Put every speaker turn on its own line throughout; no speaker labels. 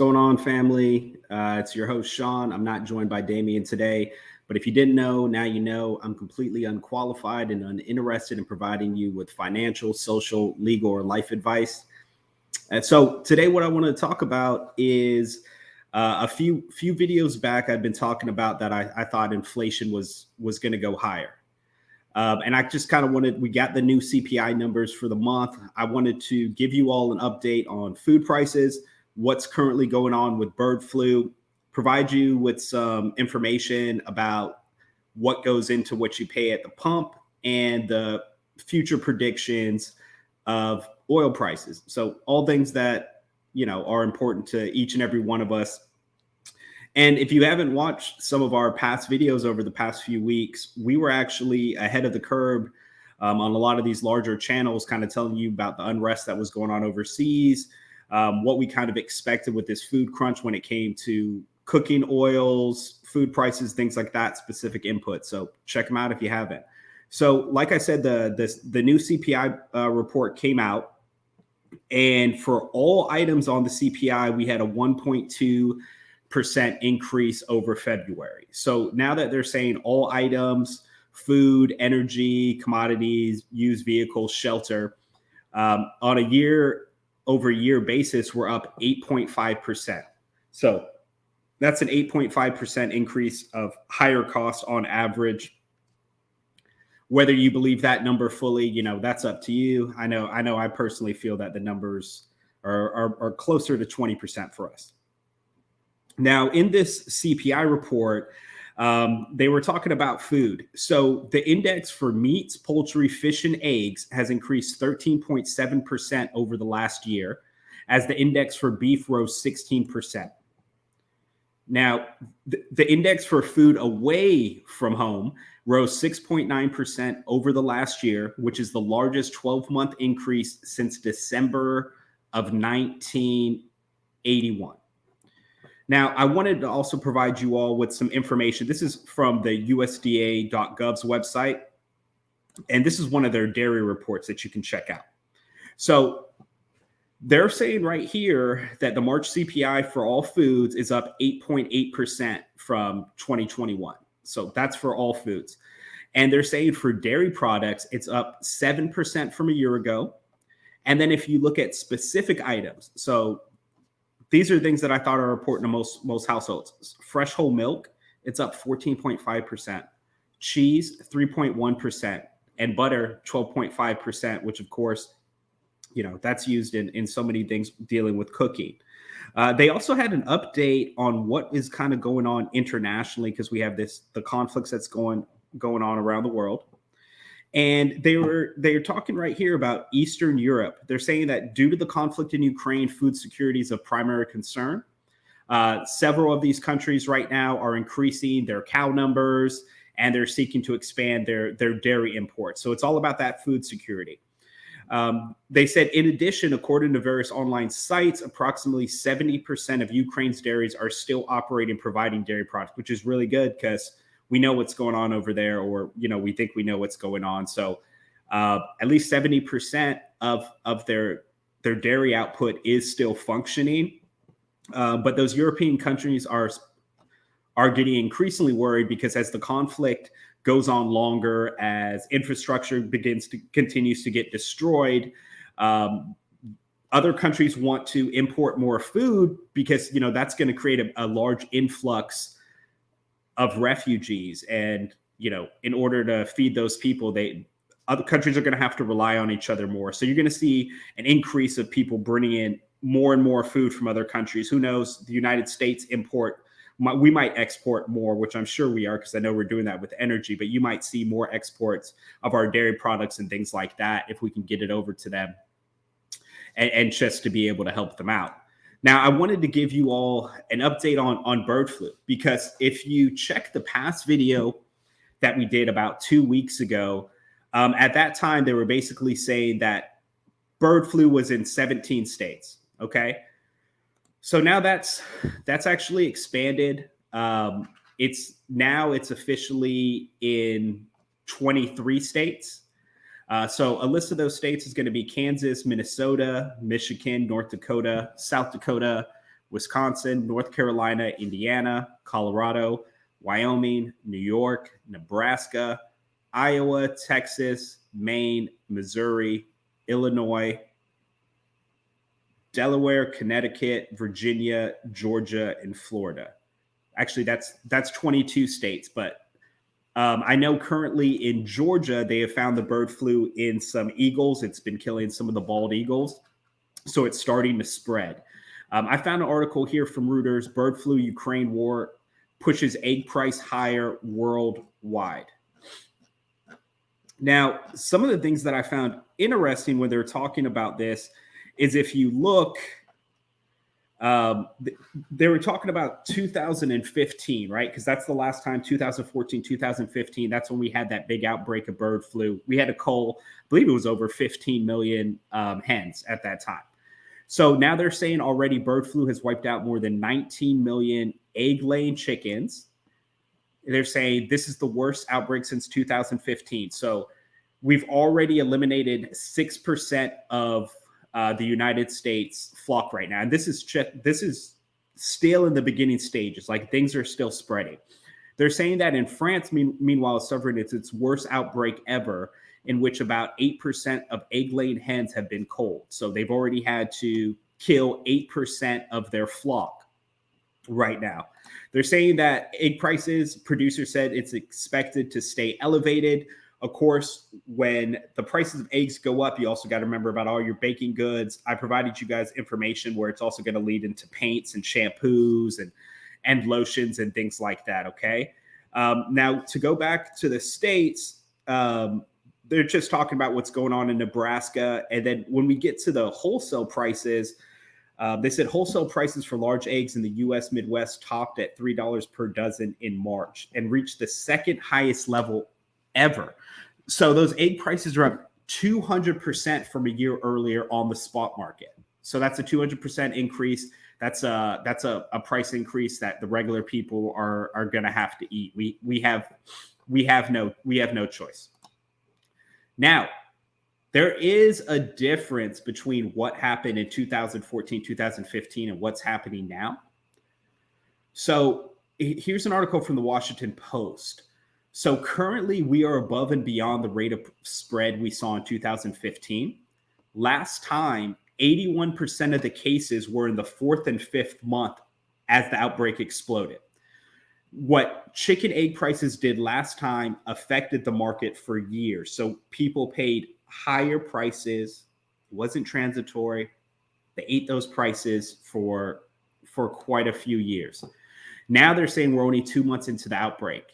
going on, family? It's your host, Sean. I'm not joined by Damien today, but if you didn't know, now you know. I'm completely unqualified and uninterested in providing you with financial, social, legal, or life advice. And so today, what I want to talk about is a few videos back. I've been talking about that I thought inflation was going to go higher. And I just kind of we got the new CPI numbers for the month. I wanted to give you all an update on food prices, what's currently going on with bird flu, provide you with some information about what goes into what you pay at the pump and the future predictions of oil prices. So all things that, are important to each and every one of us. And if you haven't watched some of our past videos over the past few weeks, we were actually ahead of the curve on a lot of these larger channels, kind of telling you about the unrest that was going on overseas, what we kind of expected with this food crunch when it came to cooking oils, food prices, things like that, specific inputs. So check them out if you haven't. So like I said, the new CPI report came out. And for all items on the CPI, we had a 1.2% increase over February. So now that they're saying all items, food, energy, commodities, used vehicles, shelter, on a year-over-year basis, we're up 8.5%. So that's an 8.5% increase of higher cost on average. Whether you believe that number fully, that's up to you. I know I personally feel that the numbers are closer to 20% for us. Now, in this CPI report, they were talking about food. So the index for meats, poultry, fish, and eggs has increased 13.7% over the last year, as the index for beef rose 16%. Now, the index for food away from home rose 6.9% over the last year, which is the largest 12-month increase since December of 1981. Now, I wanted to also provide you all with some information. This is from the USDA.gov's website, and this is one of their dairy reports that you can check out. So they're saying right here that the March CPI for all foods is up 8.8% from 2021. So that's for all foods. And they're saying for dairy products, it's up 7% from a year ago. And then if you look at specific items, so these are things that I thought are important to most households. Fresh whole milk, it's up 14.5%. Cheese, 3.1%. And butter, 12.5%, which of course, that's used in so many things dealing with cooking. They also had an update on what is kind of going on internationally, because we have the conflicts that's going on around the world. And they're talking right here about Eastern Europe. They're saying that due to the conflict in Ukraine, food security is of primary concern. Several of these countries right now are increasing their cow numbers, and they're seeking to expand their dairy imports. So it's all about that food security. They said, in addition, according to various online sites, approximately 70% of Ukraine's dairies are still operating, providing dairy products, which is really good because we know what's going on over there, or, we think we know what's going on. So at least 70% of their dairy output is still functioning. But those European countries are getting increasingly worried, because as the conflict goes on longer, as infrastructure continues to get destroyed, other countries want to import more food, because that's going to create a large influx of refugees. And in order to feed those people, other countries are going to have to rely on each other more. So you're going to see an increase of people bringing in more and more food from other countries. Who knows? The United States we might export more, which I'm sure we are, because I know we're doing that with energy, but you might see more exports of our dairy products and things like that if we can get it over to them, and just to be able to help them out. Now, I wanted to give you all an update on bird flu, because if you check the past video that we did about 2 weeks ago, at that time, they were basically saying that bird flu was in 17 states, okay? So now that's actually expanded. It's officially in 23 states. So a list of those states is going to be Kansas, Minnesota, Michigan, North Dakota, South Dakota, Wisconsin, North Carolina, Indiana, Colorado, Wyoming, New York, Nebraska, Iowa, Texas, Maine, Missouri, Illinois, Delaware, Connecticut, Virginia, Georgia, and Florida. Actually, that's 22 states, but I know currently in Georgia, they have found the bird flu in some eagles. It's been killing some of the bald eagles. So it's starting to spread. I found an article here from Reuters, bird flu, Ukraine war pushes egg price higher worldwide. Now, some of the things that I found interesting when they're talking about this is if you look, they were talking about 2015, right? Because that's the last time, 2014, 2015, that's when we had that big outbreak of bird flu. We had to cull, I believe it was over 15 million hens at that time. So now they're saying already bird flu has wiped out more than 19 million egg-laying chickens. They're saying this is the worst outbreak since 2015. So we've already eliminated 6% of the United States flock right now. And this is still in the beginning stages. Like things are still spreading. They're saying that in France, meanwhile, is suffering its worst outbreak ever, in which about 8% of egg-laying hens have been culled. So they've already had to kill 8% of their flock right now. They're saying that egg prices, producers said it's expected to stay elevated. Of course, when the prices of eggs go up, you also got to remember about all your baking goods. I provided you guys information where it's also going to lead into paints and shampoos and lotions and things like that, okay? Now, to go back to the states, they're just talking about what's going on in Nebraska. And then when we get to the wholesale prices, they said wholesale prices for large eggs in the U.S. Midwest topped at $3 per dozen in March and reached the second highest level ever. So those egg prices are up 200% from a year earlier on the spot market. So that's a 200% increase. That's a price increase that the regular people are going to have to eat. We have no choice. Now, there is a difference between what happened in 2014, 2015, and what's happening now. So here's an article from the Washington Post. So currently we are above and beyond the rate of spread we saw in 2015. Last time, 81% of the cases were in the 4th and 5th month as the outbreak exploded. What chicken egg prices did last time affected the market for years. So people paid higher prices. It wasn't transitory. They ate those prices for quite a few years. Now they're saying we're only 2 months into the outbreak.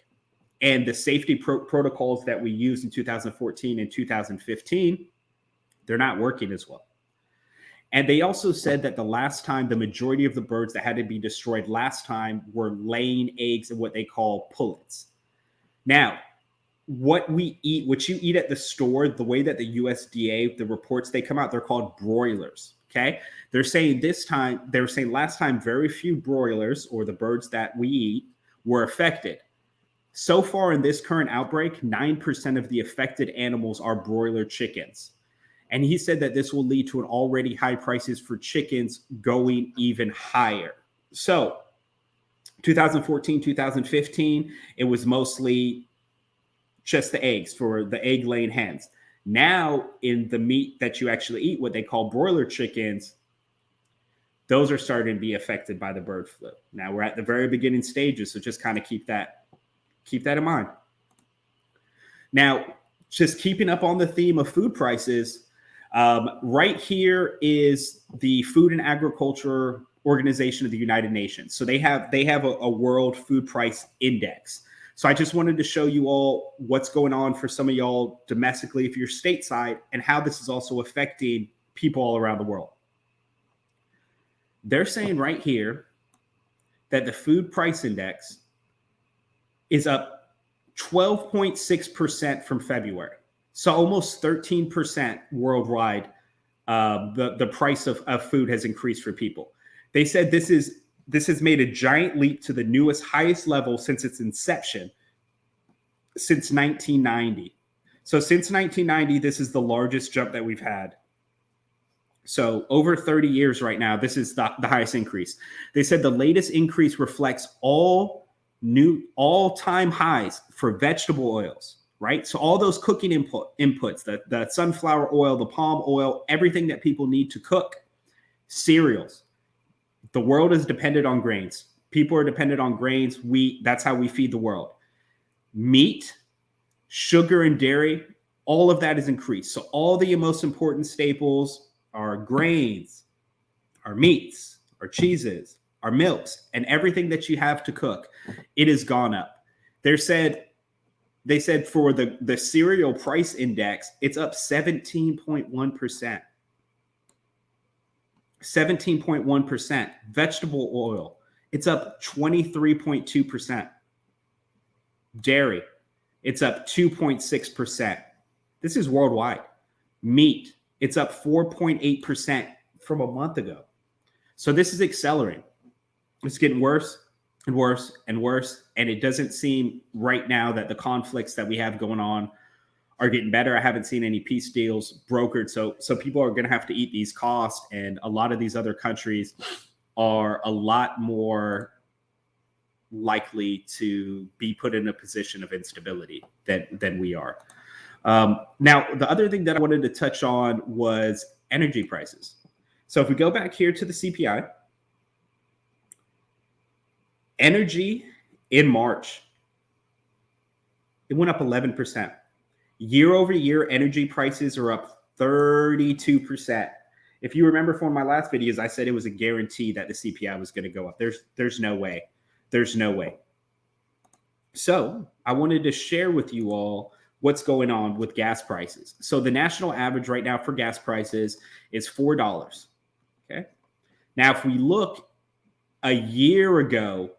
And the safety protocols that we used in 2014 and 2015, they're not working as well. And they also said that the last time, the majority of the birds that had to be destroyed last time were laying eggs in what they call pullets. Now, what we eat, what you eat at the store, the way that the USDA, the reports they come out, they're called broilers. Okay. They're saying last time, very few broilers or the birds that we eat were affected. So far in this current outbreak, 9% of the affected animals are broiler chickens. And he said that this will lead to an already high prices for chickens going even higher. So 2014, 2015, it was mostly just the eggs for the egg laying hens. Now in the meat that you actually eat, what they call broiler chickens, those are starting to be affected by the bird flu. Now we're at the very beginning stages. So just kind of keep that in mind. Now, just keeping up on the theme of food prices, right here is the Food and Agriculture Organization of the United Nations. So they have a World Food Price Index. So I just wanted to show you all what's going on for some of y'all domestically, if you're stateside, and how this is also affecting people all around the world. They're saying right here that the Food Price Index is up 12.6% from February. So almost 13% worldwide, the price of food has increased for people. They said this has made a giant leap to the newest, highest level since its inception, since 1990. So since 1990, this is the largest jump that we've had So over 30 years right now, this is the highest increase. They said the latest increase reflects all-time highs for vegetable oils, right? So all those cooking inputs, the sunflower oil, the palm oil, everything that people need to cook, cereals. The world is dependent on grains. People are dependent on grains, wheat. That's how we feed the world. Meat, sugar, and dairy, all of that is increased. So all the most important staples are grains, our meats, our cheeses, our milks, and everything that you have to cook. It has gone up. They said for the cereal price index, it's up 17.1%. 17.1%. Vegetable oil, it's up 23.2%. Dairy, it's up 2.6%. This is worldwide. Meat, it's up 4.8% from a month ago. So this is accelerating. It's getting worse and worse and worse. And it doesn't seem right now that the conflicts that we have going on are getting better. I haven't seen any peace deals brokered. So people are going to have to eat these costs. And a lot of these other countries are a lot more likely to be put in a position of instability than we are. Now, the other thing that I wanted to touch on was energy prices. So if we go back here to the CPI, energy in March, it went up 11%. Year over year, energy prices are up 32%. If you remember from my last videos, I said it was a guarantee that the CPI was going to go up. There's no way. There's no way. So I wanted to share with you all what's going on with gas prices. So the national average right now for gas prices is $4. Okay. Now, if we look a year ago,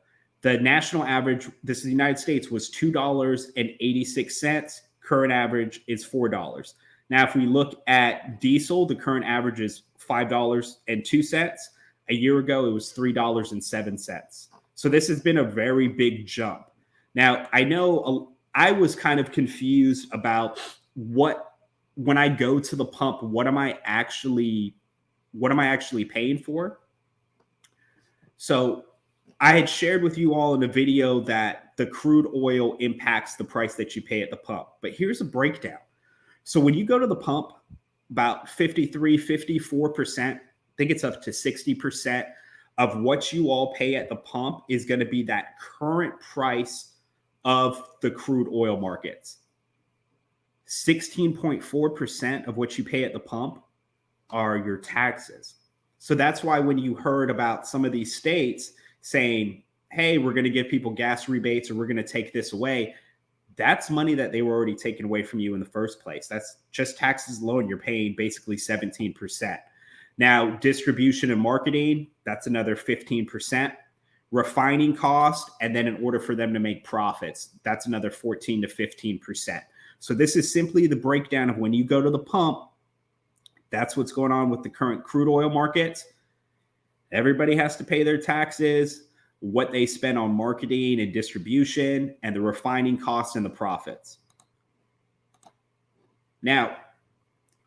the national average, this is the United States, was $2.86. Current average is $4. Now, if we look at diesel, the current average is $5.02. A year ago, it was $3.07. So this has been a very big jump. Now, I know I was kind of confused about when I go to the pump, what am I actually paying for? So I had shared with you all in a video that the crude oil impacts the price that you pay at the pump. But here's a breakdown. So when you go to the pump, about 53, 54%, I think it's up to 60% of what you all pay at the pump is going to be that current price of the crude oil markets. 16.4% of what you pay at the pump are your taxes. So that's why when you heard about some of these states saying, hey, we're going to give people gas rebates or we're going to take this away, that's money that they were already taking away from you in the first place. That's just taxes alone. You're paying basically 17%. Now, distribution and marketing, that's another 15%. Refining cost, and then in order for them to make profits, that's another 14 to 15%. So this is simply the breakdown of when you go to the pump. That's what's going on with the current crude oil markets. Everybody has to pay their taxes, what they spend on marketing and distribution, and the refining costs and the profits. Now,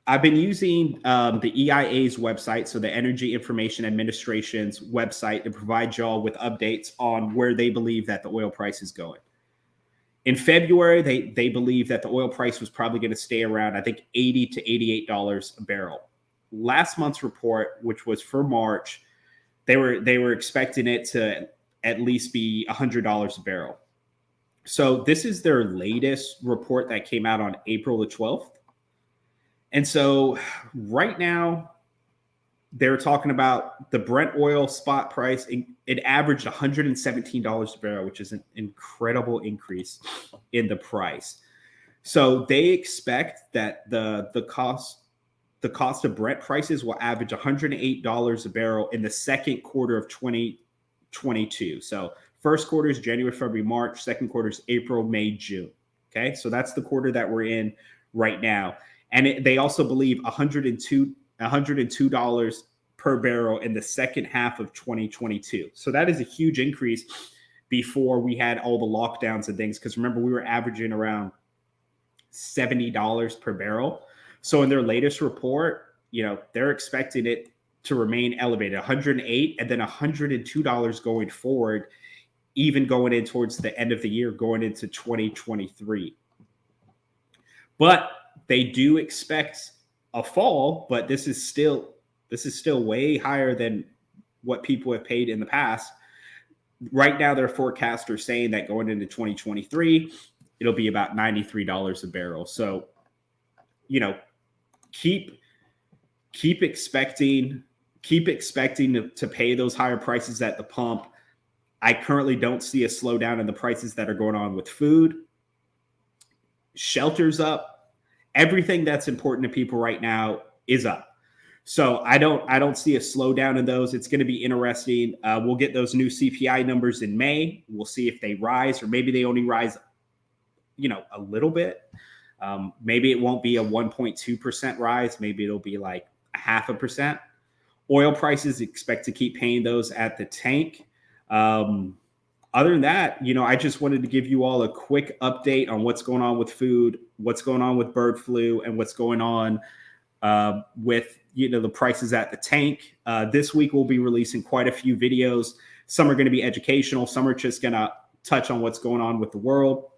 I've been using the EIA's website, so the Energy Information Administration's website, to provide y'all with updates on where they believe that the oil price is going. In February, they believe that the oil price was probably going to stay around, I think, $80 to $88 a barrel. Last month's report, which was for March, they were expecting it to at least be $100 a barrel. So this is their latest report that came out on April the 12th. And so right now, they're talking about the Brent oil spot price. It averaged $117 a barrel, which is an incredible increase in the price. So they expect that the cost of Brent prices will average $108 a barrel in the second quarter of 2022. So first quarter is January, February, March. Second quarter is April, May, June. Okay, so that's the quarter that we're in right now. And they also believe $102 per barrel in the second half of 2022. So that is a huge increase before we had all the lockdowns and things. Because remember, we were averaging around $70 per barrel. So in their latest report, they're expecting it to remain elevated, 108 and then $102 going forward, even going in towards the end of the year, going into 2023. But they do expect a fall, but this is still way higher than what people have paid in the past. Right now, their forecast are saying that going into 2023, it'll be about $93 a barrel. So, keep expecting to pay those higher prices at the pump. I currently don't see a slowdown in the prices that are going on with food. Shelter's up. Everything that's important to people right now is up. So I don't see a slowdown in those. It's going to be interesting. We'll get those new CPI numbers in May. We'll see if they rise, or maybe they only rise, a little bit. Maybe it won't be a 1.2% rise. Maybe it'll be like 0.5%. Oil prices, expect to keep paying those at the tank. Other than that, I just wanted to give you all a quick update on what's going on with food, what's going on with bird flu, and what's going on with the prices at the tank. This week we'll be releasing quite a few videos. Some are going to be educational. Some are just going to touch on what's going on with the world.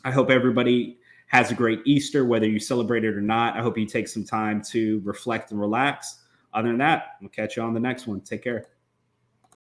I hope everybody has a great Easter, whether you celebrate it or not. I hope you take some time to reflect and relax. Other than that, we'll catch you on the next one. Take care.